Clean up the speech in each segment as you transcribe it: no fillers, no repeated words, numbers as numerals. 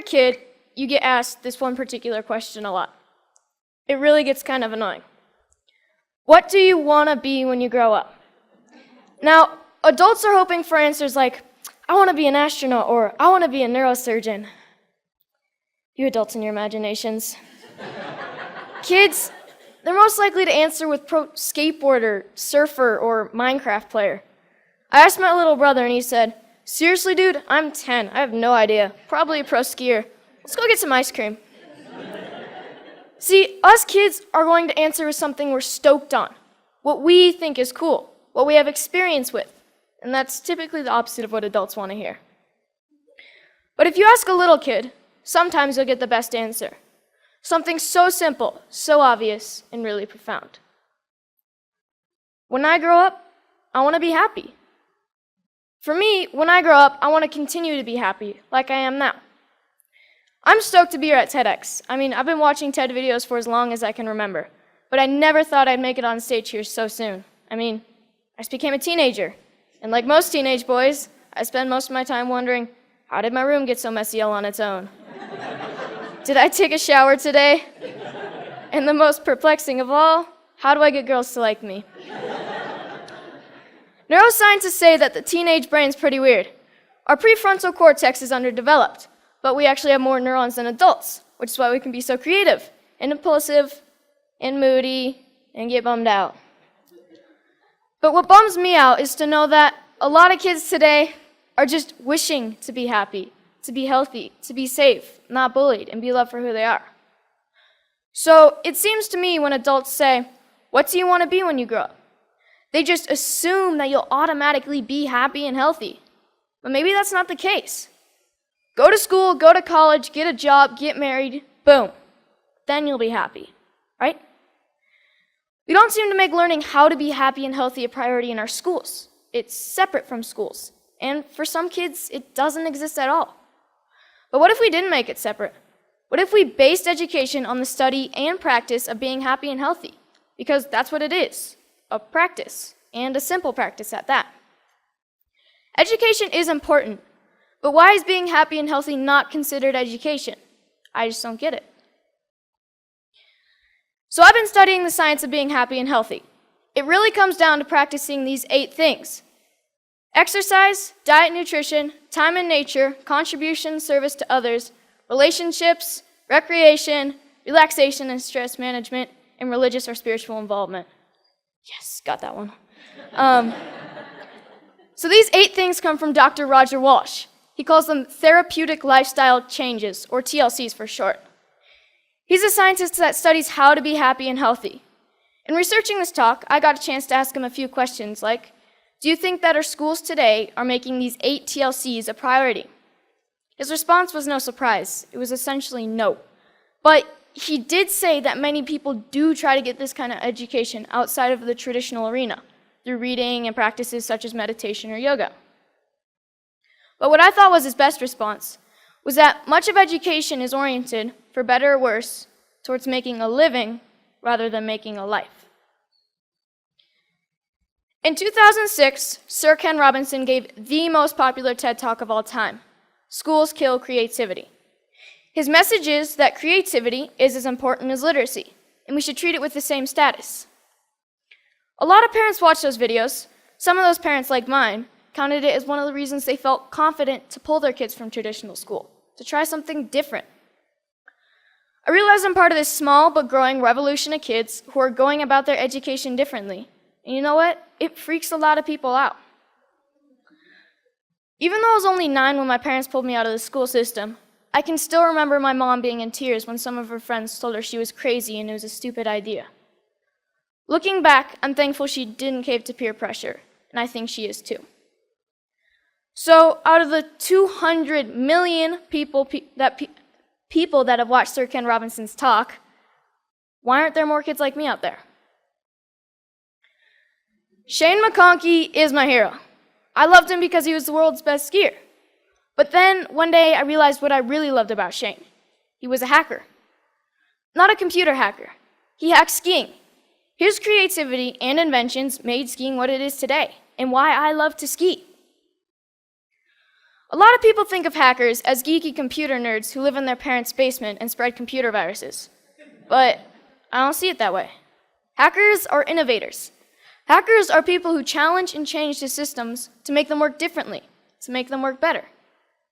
kid, you get asked this one particular question a lot. It really gets kind of annoying. What do you want to be when you grow up? Now, adults are hoping for answers like, I want to be an astronaut, or I want to be a neurosurgeon. You adults and your imaginations. Kids, they're most likely to answer with pro skateboarder, surfer, or Minecraft player. I asked my little brother and he said, seriously, dude, I'm 10. I have no idea. Probably a pro skier. Let's go get some ice cream. See, us kids are going to answer with something we're stoked on, what we think is cool, what we have experience with, and that's typically the opposite of what adults want to hear. But if you ask a little kid, sometimes you'll get the best answer. Something so simple, so obvious, and really profound. When I grow up, I want to be happy. For me, when I grow up, I want to continue to be happy, like I am now. I'm stoked to be here at TEDx. I've been watching TED videos for as long as I can remember, but I never thought I'd make it on stage here so soon. I just became a teenager, and like most teenage boys, I spend most of my time wondering, how did my room get so messy all on its own? Did I take a shower today? And the most perplexing of all, how do I get girls to like me? Neuroscientists say that the teenage brain's pretty weird. Our prefrontal cortex is underdeveloped, but we actually have more neurons than adults, which is why we can be so creative and impulsive and moody and get bummed out. But what bums me out is to know that a lot of kids today are just wishing to be happy, to be healthy, to be safe, not bullied, and be loved for who they are. So it seems to me when adults say, what do you want to be when you grow up? They just assume that you'll automatically be happy and healthy. But maybe that's not the case. Go to school, go to college, get a job, get married, boom. Then you'll be happy, right? We don't seem to make learning how to be happy and healthy a priority in our schools. It's separate from schools. And for some kids, it doesn't exist at all. But what if we didn't make it separate? What if we based education on the study and practice of being happy and healthy? Because that's what it is, a practice, and a simple practice at that. Education is important, but why is being happy and healthy not considered education? I just don't get it. So I've been studying the science of being happy and healthy. It really comes down to practicing these 8 things: exercise, diet, nutrition, time in nature, contribution, service to others, relationships, recreation, relaxation and stress management, and religious or spiritual involvement. Yes, got that one. So these 8 things come from Dr. Roger Walsh. He calls them therapeutic lifestyle changes, or TLCs for short. He's a scientist that studies how to be happy and healthy. In researching this talk, I got a chance to ask him a few questions like, do you think that our schools today are making these 8 TLCs a priority? His response was no surprise. It was essentially no. But he did say that many people do try to get this kind of education outside of the traditional arena, through reading and practices such as meditation or yoga. But what I thought was his best response was that much of education is oriented, for better or worse, towards making a living rather than making a life. In 2006, Sir Ken Robinson gave the most popular TED Talk of all time, Schools Kill Creativity. His message is that creativity is as important as literacy, and we should treat it with the same status. A lot of parents watch those videos. Some of those parents, like mine, counted it as one of the reasons they felt confident to pull their kids from traditional school, to try something different. I realize I'm part of this small but growing revolution of kids who are going about their education differently. And you know what? It freaks a lot of people out. Even though I was only 9 when my parents pulled me out of the school system, I can still remember my mom being in tears when some of her friends told her she was crazy and it was a stupid idea. Looking back, I'm thankful she didn't cave to peer pressure, and I think she is too. So out of the 200 million people that have watched Sir Ken Robinson's talk, why aren't there more kids like me out there? Shane McConkey is my hero. I loved him because he was the world's best skier. But then one day I realized what I really loved about Shane. He was a hacker. Not a computer hacker. He hacked skiing. His creativity and inventions made skiing what it is today, and why I love to ski. A lot of people think of hackers as geeky computer nerds who live in their parents' basement and spread computer viruses. But I don't see it that way. Hackers are innovators. Hackers are people who challenge and change the systems to make them work differently, to make them work better.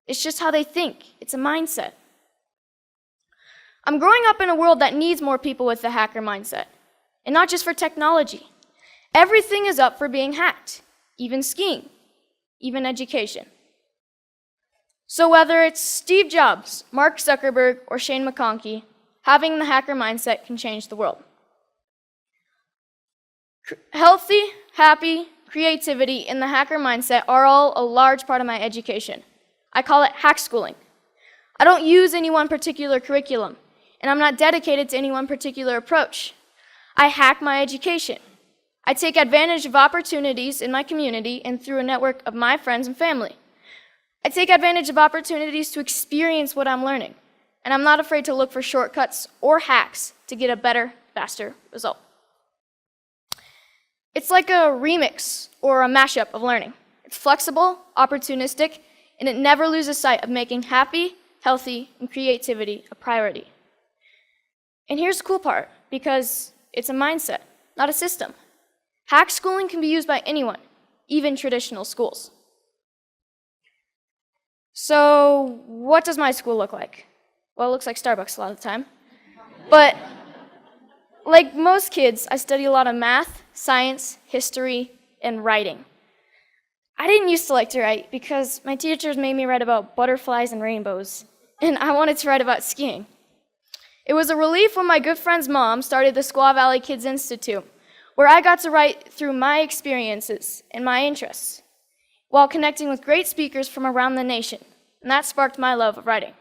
It's just how they think. It's a mindset. I'm growing up in a world that needs more people with the hacker mindset, and not just for technology. Everything is up for being hacked, even skiing, even education. So whether it's Steve Jobs, Mark Zuckerberg, or Shane McConkey, having the hacker mindset can change the world. Healthy, happy, creativity, and the hacker mindset are all a large part of my education. I call it Hackschooling. I don't use any one particular curriculum, and I'm not dedicated to any one particular approach. I hack my education. I take advantage of opportunities in my community and through a network of my friends and family. I take advantage of opportunities to experience what I'm learning, and I'm not afraid to look for shortcuts or hacks to get a better, faster result. It's like a remix or a mashup of learning. It's flexible, opportunistic, and it never loses sight of making happy, healthy, and creativity a priority. And here's the cool part, because it's a mindset, not a system. Hackschooling can be used by anyone, even traditional schools. So what does my school look like? Well, it looks like Starbucks a lot of the time. But like most kids, I study a lot of math, science, history, and writing. I didn't used to like to write because my teachers made me write about butterflies and rainbows, and I wanted to write about skiing. It was a relief when my good friend's mom started the Squaw Valley Kids Institute, where I got to write through my experiences and my interests, while connecting with great speakers from around the nation, and that sparked my love of writing.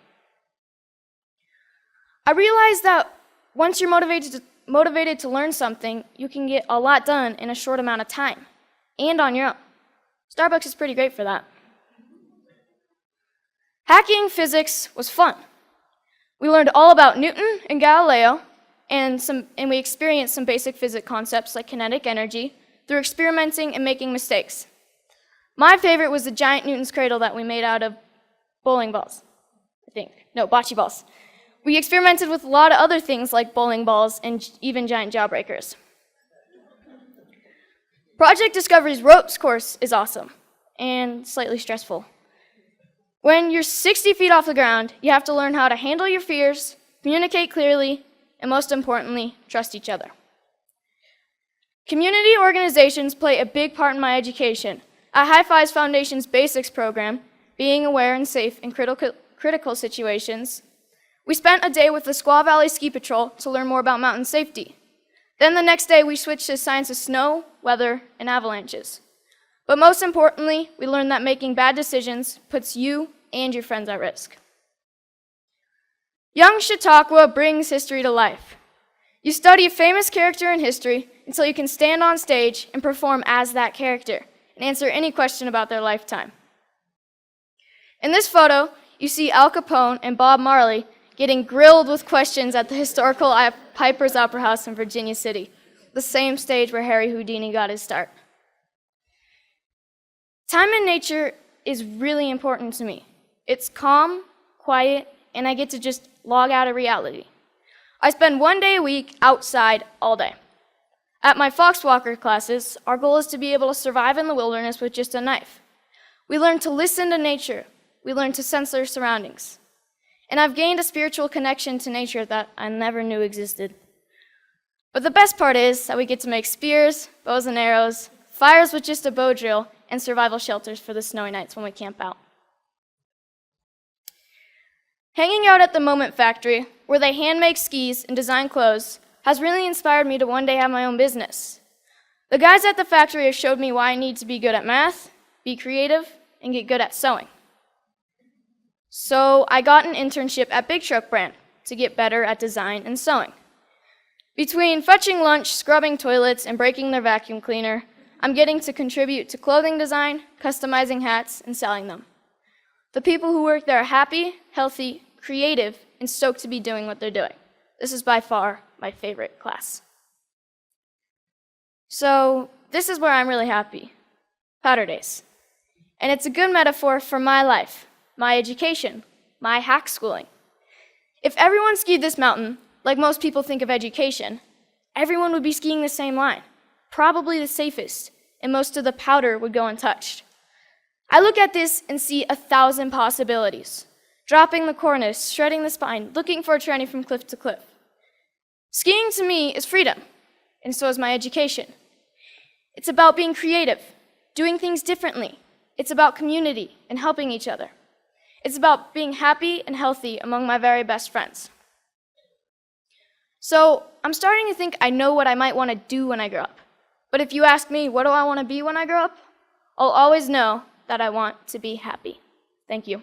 I realized that once you're motivated to learn something, you can get a lot done in a short amount of time, and on your own. Starbucks is pretty great for that. Hacking physics was fun. We learned all about Newton and Galileo, and we experienced some basic physics concepts like kinetic energy through experimenting and making mistakes. My favorite was the giant Newton's cradle that we made out of bowling balls, I think. No, bocce balls. We experimented with a lot of other things like bowling balls and even giant jawbreakers. Project Discovery's ropes course is awesome and slightly stressful. When you're 60 feet off the ground, you have to learn how to handle your fears, communicate clearly, and most importantly, trust each other. Community organizations play a big part in my education. At High Fives Foundation's Basics program, being aware and safe in critical situations, we spent a day with the Squaw Valley Ski Patrol to learn more about mountain safety. Then the next day, we switched to science of snow, weather, and avalanches. But most importantly, we learned that making bad decisions puts you and your friends at risk. Young Chautauqua brings history to life. You study a famous character in history until you can stand on stage and perform as that character and answer any question about their lifetime. In this photo, you see Al Capone and Bob Marley getting grilled with questions at the historical Piper's Opera House in Virginia City, the same stage where Harry Houdini got his start. Time in nature is really important to me. It's calm, quiet, and I get to just log out of reality. I spend 1 day a week outside all day. At my Foxwalker classes, our goal is to be able to survive in the wilderness with just a knife. We learn to listen to nature. We learn to sense our surroundings. And I've gained a spiritual connection to nature that I never knew existed. But the best part is that we get to make spears, bows and arrows, fires with just a bow drill, and survival shelters for the snowy nights when we camp out. Hanging out at the Moment Factory, where they hand make skis and design clothes, has really inspired me to one day have my own business. The guys at the factory have showed me why I need to be good at math, be creative, and get good at sewing. So I got an internship at Big Truck Brand to get better at design and sewing. Between fetching lunch, scrubbing toilets, and breaking their vacuum cleaner, I'm getting to contribute to clothing design, customizing hats, and selling them. The people who work there are happy, healthy, creative, and stoked to be doing what they're doing. This is by far my favorite class. So this is where I'm really happy. Powder days. And it's a good metaphor for my life, my education, my Hackschooling. If everyone skied this mountain, like most people think of education, everyone would be skiing the same line, probably the safest, and most of the powder would go untouched. I look at this and see 1,000 possibilities. Dropping the cornice, shredding the spine, looking for a tranny from cliff to cliff. Skiing to me is freedom, and so is my education. It's about being creative, doing things differently. It's about community and helping each other. It's about being happy and healthy among my very best friends. So I'm starting to think I know what I might want to do when I grow up. But if you ask me, what do I want to be when I grow up? I'll always know that I want to be happy. Thank you.